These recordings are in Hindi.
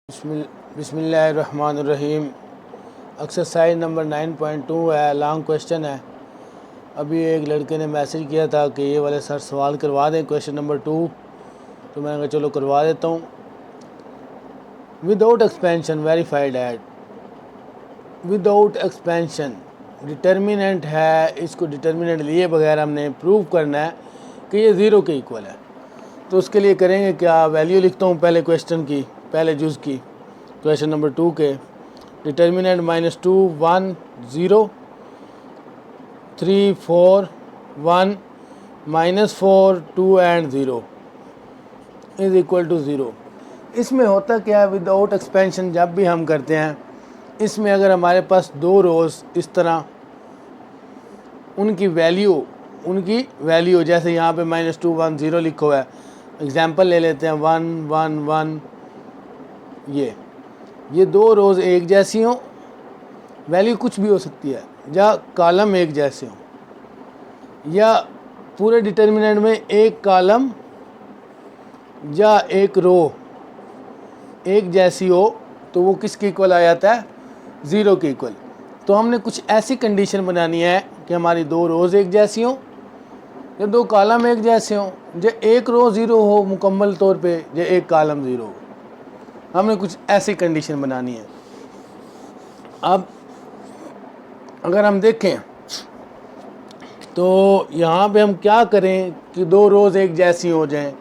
बिस्मिल्लाहिर्रहमानिर्रहीम। एक्सरसाइज नंबर 9.2 है, लॉन्ग क्वेश्चन है। अभी एक लड़के ने मैसेज किया था कि ये वाले सर सवाल करवा दें क्वेश्चन नंबर 2, तो मैंने कहा चलो करवा देता हूँ। Without expansion verified at, without expansion determinant है, इसको डिटर्मिनेंट लिए बगैर हमने प्रूव करना है कि ये ज़ीरो के इक्वल है। तो उसके लिए करेंगे क्या, वैल्यू लिखता हूँ पहले क्वेश्चन की, पहले जुज़ की, क्वेश्चन नंबर 2 के। Determinant -2 1 0 3 4 1 -4 2 and 0 is equal to 0। इसमें होता क्या है, विदाउट एक्सपेंशन जब भी हम करते हैं, इसमें अगर हमारे पास दो रोज़ इस तरह उनकी वैल्यू जैसे यहाँ पे -2 1 0 लिखा हुआ है, एग्जांपल ले लेते हैं 1 1 1, ये दो रोज़ एक जैसी हों, वैल्यू कुछ भी हो सकती है, या कॉलम एक जैसे हों, या पूरे डिटर्मिनेंट में एक कॉलम या एक रो एक जैसी हो, तो वो किसके इक्वल आ जाता है, ज़ीरो के इक्वल। तो हमने कुछ ऐसी कंडीशन बनानी है कि हमारी दो रोज़ एक जैसी हों या दो कॉलम एक जैसे हों, जो एक रो ज़ीरो हो मुकम्मल तौर पे, जो एक कॉलम ज़ीरो हो। हमने कुछ ऐसी कंडीशन बनानी है। अब अगर हम देखें तो यहाँ पे हम क्या करें कि दो रोज़ एक जैसी हो जाएं,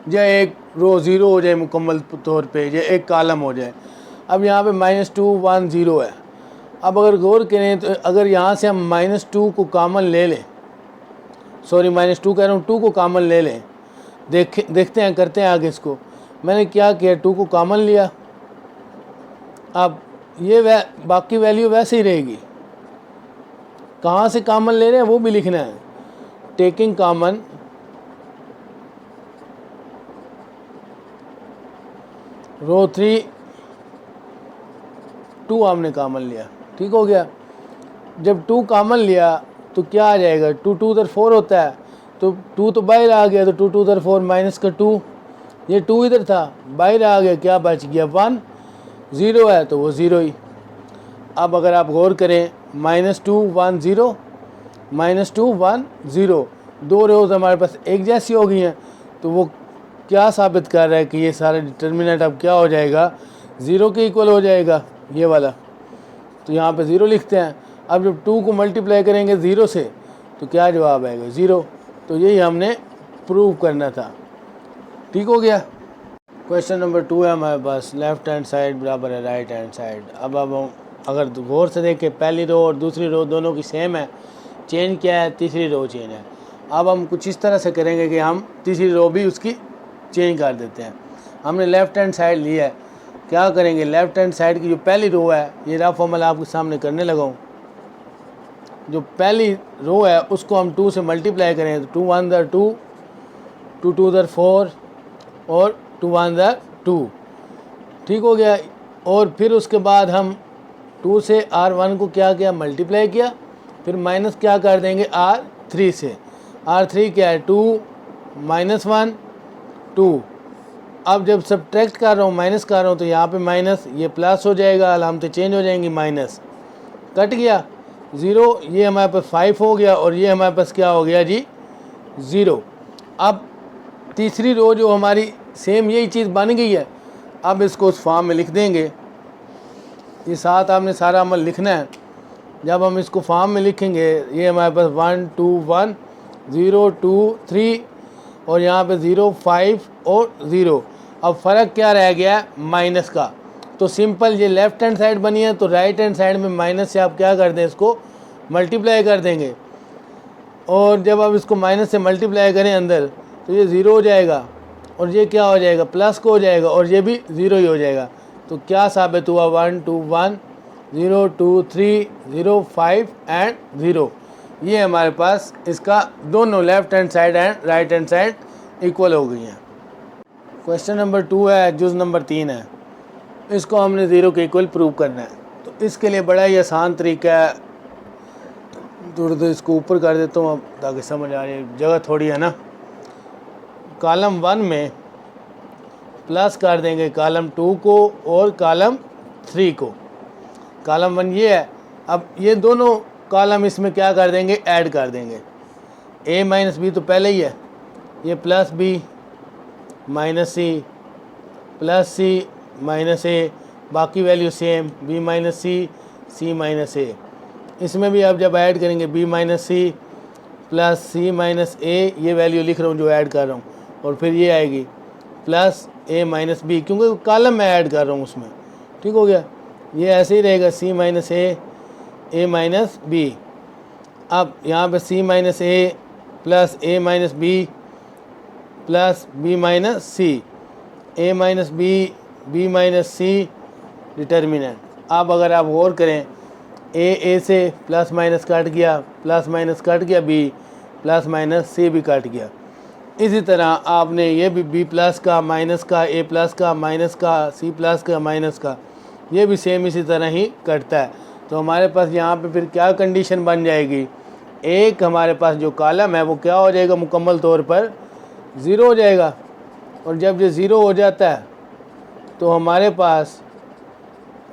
या एक रो ज़ीरो हो जाए मुकम्मल तौर पे, या एक कॉलम हो जाए। अब यहाँ पे -2 1 0 है। अब अगर गौर करें तो अगर यहाँ से हम -2 को कॉमन ले लें, सॉरी -2 कह रहा हूँ, 2 को कॉमन ले लें, देखते हैं, करते हैं आगे इसको। मैंने क्या किया, 2 को कॉमन लिया। अब ये बाकी वैल्यू वैसे ही रहेगी। कहाँ से कॉमन ले रहे हैं वो भी लिखना है। टेकिंग कॉमन, रो 3 2 हमने कॉमन लिया, ठीक हो गया। जब 2 कॉमन लिया तो क्या आ जाएगा, 2 2 उधर 4 होता है, तो 2 तो बाहर आ गया, तो 2 2 उधर 4 माइनस का 2, ये 2 इधर था बाहर आ गया, क्या बच गया 1, 0 है तो वो 0 ही। अब अगर आप गौर करें, -2 1 0 -2 1 0, दो रोज़ हमारे पास एक जैसी हो गई हैं, तो वो क्या साबित कर रहा है कि ये सारा डिटर्मिनेंट अब क्या हो जाएगा, ज़ीरो के इक्वल हो जाएगा, ये वाला। तो यहाँ पे 0 लिखते हैं। अब जब 2 को मल्टीप्लाई करेंगे 0 से तो क्या जवाब आएगा, 0। तो यही हमने प्रूव करना था, ठीक हो गया। क्वेश्चन नंबर 2 है हमारे पास, लेफ़्ट हैंड साइड बराबर है राइट हैंड साइड। अब हम अगर गौर से देखें, पहली रो और दूसरी रो दोनों की सेम है, चेंज क्या है, तीसरी रो चेंज है। अब हम कुछ इस तरह से करेंगे कि हम तीसरी रो भी उसकी चेंज कर देते हैं। हमने लेफ़्ट हैंड साइड लिया है, क्या करेंगे, लेफ़्ट हैंड साइड की जो पहली रो है, ये रफ फॉर्मूला आपके सामने करने लगा हूँ। जो पहली रो है उसको हम 2 से मल्टीप्लाई करें, तो 2 1 दर 2, 2 2 दर 4 और 2 1 दर 2, ठीक हो गया। और फिर उसके बाद हम 2 से R1 को क्या किया, मल्टीप्लाई किया, फिर माइनस क्या कर देंगे R3 से। R3 क्या है, 2 -1 2। अब जब सब्ट्रैक्ट कर रहा हूँ, माइनस कर रहा हूँ, तो यहाँ पे माइनस, ये प्लस हो जाएगा, अलामतें चेंज हो जाएंगी, माइनस कट गया 0, ये हमारे पास 5 हो गया, और ये हमारे पास क्या हो गया जी, 0। अब तीसरी रो जो हमारी सेम यही चीज़ बन गई है, अब इसको उस फॉर्म में लिख देंगे। ये साथ आपने सारा अमल लिखना है। जब हम इसको फॉर्म में लिखेंगे, ये हमारे पास 1 2 1 0 2 3, और यहाँ पे 0 5 और 0। अब फ़र्क क्या रह गया, माइनस का। तो सिंपल, ये लेफ़्ट हैंड साइड बनी है, तो राइट हैंड साइड में माइनस से आप क्या कर दें, इसको मल्टीप्लाई कर देंगे। और जब आप इसको माइनस से मल्टीप्लाई करें अंदर, तो ये 0 हो जाएगा, और ये क्या हो जाएगा, प्लस को हो जाएगा, और ये भी 0 ही हो जाएगा। तो क्या साबित हुआ, 1 2 1 0 2 3 0 5 एंड 0। ये हमारे पास इसका दोनों left hand side and right hand side equal हो गई हैं। क्वेश्चन नंबर 2 है, जुज़ नंबर 3 है, इसको हमने 0 के इक्वल प्रूव करना है। तो इसके लिए बड़ा ही आसान तरीका है, तो इसको ऊपर कर देता हूँ अब ताकि समझ आ जाए, जगह थोड़ी है ना। कॉलम 1 में प्लस कर देंगे कॉलम 2 को और कॉलम 3 को। कॉलम 1 ये है, अब ये दोनों कॉलम इसमें क्या कर देंगे, ऐड कर देंगे। a माइनस बी तो पहले ही है, ये plus B minus C plus C minus A, बाकी value same, b minus C C minus A. इसमें भी अब जब ऐड करेंगे b minus C plus C minus A, ये वैल्यू लिख रहा हूँ जो ऐड कर रहा हूँ, और फिर ये आएगी प्लस a माइनस बी, क्योंकि कॉलम में ऐड कर रहा हूँ उसमें। ठीक हो गया, ये ऐसे ही रहेगा c minus A minus B. अब यहाँ पे c minus A plus a minus B plus b minus C, a minus B minus C determinant. अब अगर आप गौर करें, a से प्लस माइनस कट गया, प्लस माइनस कट गया, b प्लस माइनस सी भी कट गया। इसी तरह आपने ये भी b प्लस का, माइनस का, a प्लस का, माइनस का, c प्लस का, माइनस का, ये भी सेम इसी तरह ही कटता है। तो हमारे पास यहाँ पे फिर क्या कंडीशन बन जाएगी, एक हमारे पास जो कॉलम है वो क्या हो जाएगा, मुकम्मल तौर पर 0 हो जाएगा। और जब ये 0 हो जाता है तो हमारे पास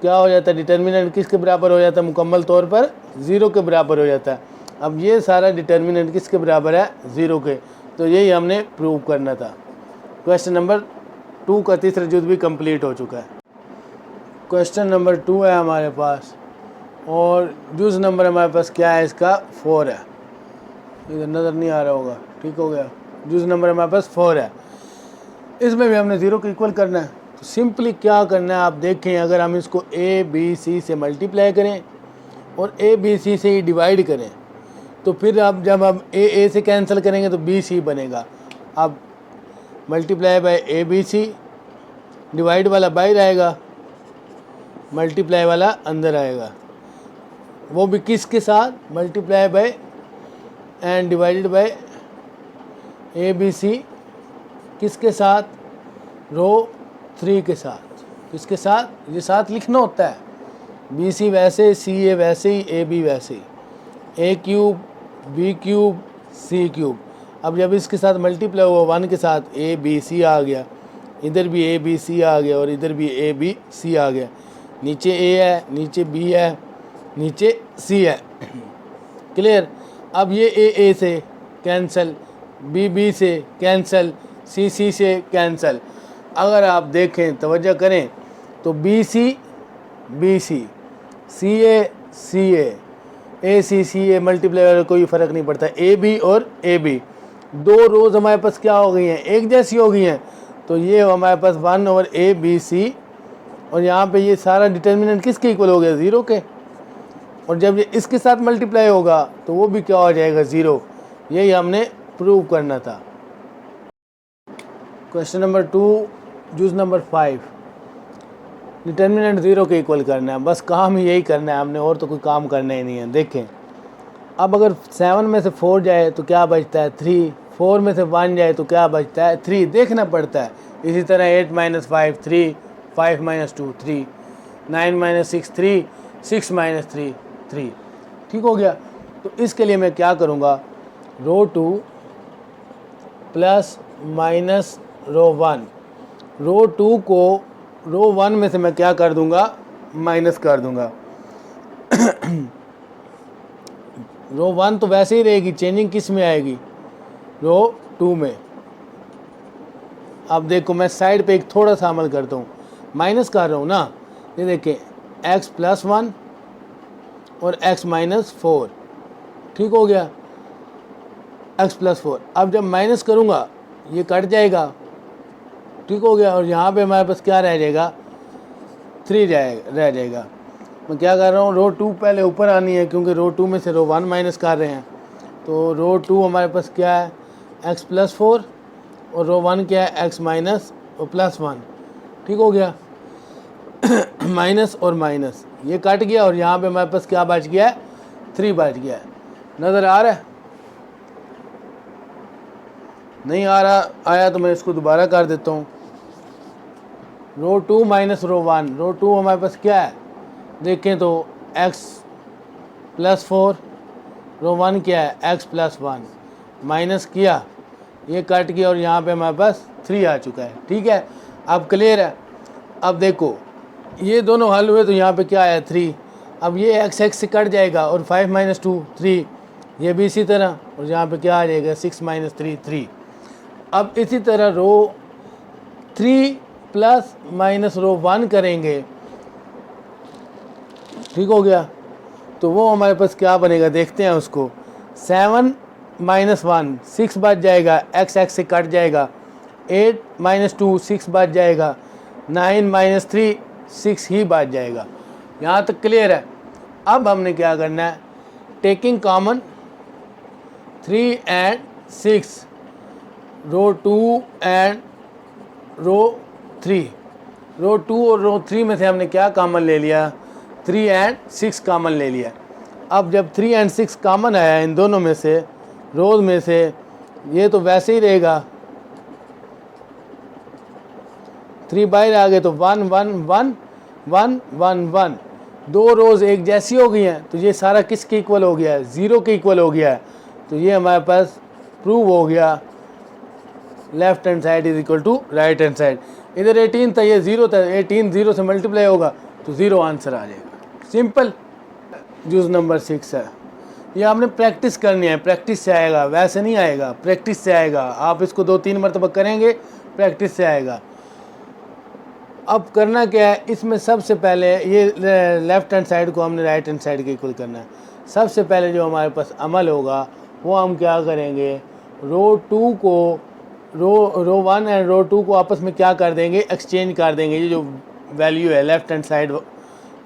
क्या हो जाता है, डिटर्मिनेंट किसके बराबर हो जाता है, मुकम्मल तौर पर 0 के बराबर हो जाता है। अब ये सारा डिटर्मिनेंट किसके बराबर है, 0 के। तो यही हमने प्रूव करना था। क्वेश्चन नंबर 2 का तीसरा जुज़ भी कंप्लीट हो चुका है। क्वेश्चन नंबर 2 है हमारे पास, और जुज़ नंबर हमारे पास क्या है, इसका 4 है। इधर नज़र नहीं आ रहा होगा, ठीक हो गया। जुज़ नंबर हमारे पास 4 है, इसमें भी हमने 0 को इक्वल करना है। तो सिंपली क्या करना है, आप देखें, अगर हम इसको a b c से मल्टीप्लाई करें और a b c से ही डिवाइड करें, तो फिर अब जब हम a से कैंसिल करेंगे तो b c बनेगा। अब multiply by a b c, divide वाला बाहर आएगा, मल्टीप्लाई वाला अंदर आएगा, वो भी किसके साथ, multiply by and divided by A B C, किसके साथ, रो 3 के साथ। किसके साथ, ये साथ लिखना होता है, बी सी वैसे, सी ए वैसे ही, ए बी वैसे ही, ए cube B cube C cube. अब जब इसके साथ मल्टीप्लाई हुआ 1 के साथ, ए बी सी आ गया, इधर भी ए बी सी आ गया और इधर भी ए बी सी आ गया। नीचे ए है, नीचे बी है, नीचे सी है। क्लियर। अब ये ए से कैंसिल, बी से कैंसिल, सी से कैंसिल। अगर आप देखें, तवज्जो करें, तो B C C A C A multiply वाले कोई फ़र्क नहीं पड़ता। ए बी और ए बी दो रोज़ हमारे पास क्या हो गई हैं, एक जैसी हो गई हैं। तो ये हमारे पास 1 ओवर ए बी सी, और यहाँ पे ये सारा डिटर्मिनेंट किसके इक्वल हो गया, 0 के। और जब ये इसके साथ मल्टीप्लाई होगा तो वो भी क्या हो जाएगा, 0। यही हमने प्रूव करना था। क्वेश्चन नंबर 2, जुज़ नंबर 5, डिटर्मिनेंट 0 के इक्वल करना है। बस काम ही यही करना है हमने, और तो कोई काम करना ही नहीं है। देखें, अब अगर 7 में से 4 जाए तो क्या बचता है, 3। 4 में से 1 जाए तो क्या बचता है, 3। देखना पड़ता है। इसी तरह 8 - 5 3, 5 - 2 3, 9 - 6 3, 6 - 3 3। ठीक हो गया। तो इसके लिए मैं क्या करूँगा, रो 2 प्लस माइनस रो 1, रो 2 को रो 1 में से मैं क्या कर दूंगा, माइनस कर दूंगा। रो 1 तो वैसे ही रहेगी, चेंजिंग किस में आएगी, रो 2 में। अब देखो, मैं साइड पे एक थोड़ा सा अमल करता हूँ, माइनस कर रहा हूँ ना। ये देखिए, x + 1 और x - 4। ठीक हो गया, x + 4। अब जब माइनस करूँगा ये कट जाएगा। ठीक हो गया। और यहाँ पे हमारे पास क्या रह जाएगा, 3 रह जाएगा। मैं क्या कर रहा हूँ, रो 2 पहले ऊपर आनी है, क्योंकि रो 2 में से रो 1 माइनस कर रहे हैं। तो रो 2 हमारे पास क्या है, x + 4, और रो 1 क्या है, x - +1। ठीक हो गया। माइनस और माइनस ये कट गया, और यहाँ पे हमारे पास क्या बच गया है, 3 बच गया है। नज़र आ रहा है, नहीं आ रहा, आया तो मैं इसको दोबारा कर देता हूँ। रो 2 माइनस रो 1, रो 2 हमारे पास क्या है, देखें तो x + 4, रो 1 क्या है, x + 1, माइनस किया, ये कट गया, और यहाँ पे हमारे पास 3 आ चुका है। ठीक है। अब क्लियर है। अब देखो ये दोनों हल हुए तो यहाँ पे क्या आया 3। अब ये x x से कट जाएगा और 5 - 2 3, ये भी इसी तरह, और यहाँ पे क्या आ जाएगा 6 - 3 3। अब इसी तरह रो 3 प्लस माइनस रो 1 करेंगे, ठीक हो गया। तो वो हमारे पास क्या बनेगा देखते हैं उसको। 7 - 1 6 बच जाएगा, x x से कट जाएगा। 8 - 2 6 बच जाएगा। 9 - 3 6 ही बच जाएगा। यहाँ तक क्लियर है। अब हमने क्या करना है, taking common 3 and 6, row 2 and row 3, row 2 और रो 3 में से हमने क्या कॉमन ले लिया, 3 एंड 6 कॉमन ले लिया। अब जब 3 एंड 6 कॉमन आया इन दोनों में से, रोज में से, ये तो वैसे ही रहेगा, 3 बाहर आ गए तो 1 1 1 1 1 1, 2 रोज़ एक जैसी हो गई हैं, तो ये सारा किसके इक्वल हो गया है, 0 के इक्वल हो गया है। तो ये हमारे पास प्रूव हो गया, left hand side is equal to right hand side. इधर 18 था, ये 0 था, 18 0 से मल्टीप्लाई होगा तो 0 आंसर आ जाएगा। सिंपल। जूस नंबर 6 है, ये आपने प्रैक्टिस करनी है, प्रैक्टिस से आएगा, वैसे नहीं आएगा, प्रैक्टिस से आएगा। आप इसको 2-3 मरतबा करेंगे, प्रैक्टिस से आएगा। अब करना क्या है, इसमें सबसे पहले ये लेफ़्ट हैंड साइड को हमने राइट हैंड साइड के इक्वल करना है। सबसे पहले जो हमारे पास अमल होगा वो हम क्या करेंगे, रो 2 को रो 1 एंड रो 2 को आपस में क्या कर देंगे, एक्सचेंज कर देंगे। ये जो वैल्यू है लेफ़्ट हैंड साइड,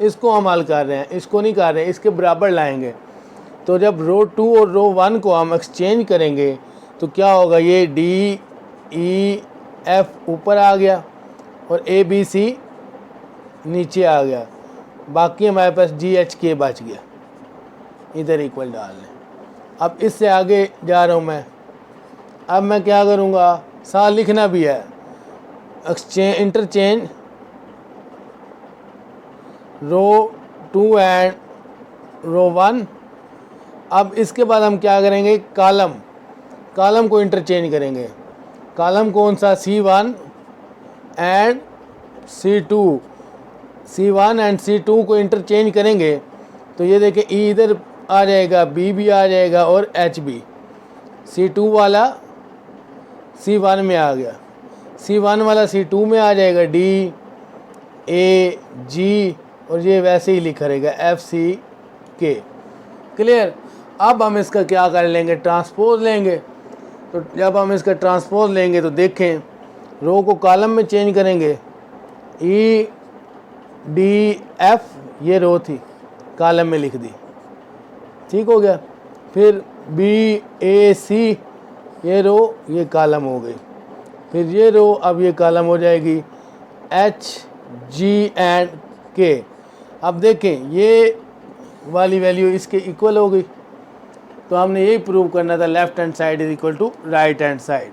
इसको हम हल कर रहे हैं, इसको नहीं कर रहे हैं, इसके बराबर लाएंगे। तो जब रो 2 और रो 1 को हम एक्सचेंज करेंगे तो क्या होगा, ये D E F ऊपर आ गया और A B C नीचे आ गया, बाकी हमारे पास G H K बच गया, इधर इक्वल डाल लें। अब इससे आगे जा रहा हूँ मैं। अब मैं क्या करूँगा, साथ लिखना भी है, एक्सचेंज इंटरचेंज रो 2 एंड रो 1। अब इसके बाद हम क्या करेंगे, कॉलम को इंटरचेंज करेंगे। कॉलम कौन सा, C1 and C2, C1 and C2 को इंटरचेंज करेंगे तो ये देखें E इधर आ जाएगा, B भी आ जाएगा और H भी। C2 वाला C1 में आ गया, C1 वाला C2 में आ जाएगा, D A G, और ये वैसे ही लिखा रहेगा F C K। क्लियर। अब हम इसका क्या कर लेंगे, ट्रांसपोज लेंगे। तो जब हम इसका ट्रांसपोज लेंगे तो देखें, रो को कॉलम में चेंज करेंगे, E D F ये रो थी, कॉलम में लिख दी, ठीक हो गया। फिर B A C ये रो, ये कॉलम हो गई। फिर ये रो, अब ये कॉलम हो जाएगी H G एंड K। अब देखें ये वाली वैल्यू इसके इक्वल हो गई। तो हमने यही प्रूव करना था, left hand side is equal to right hand side.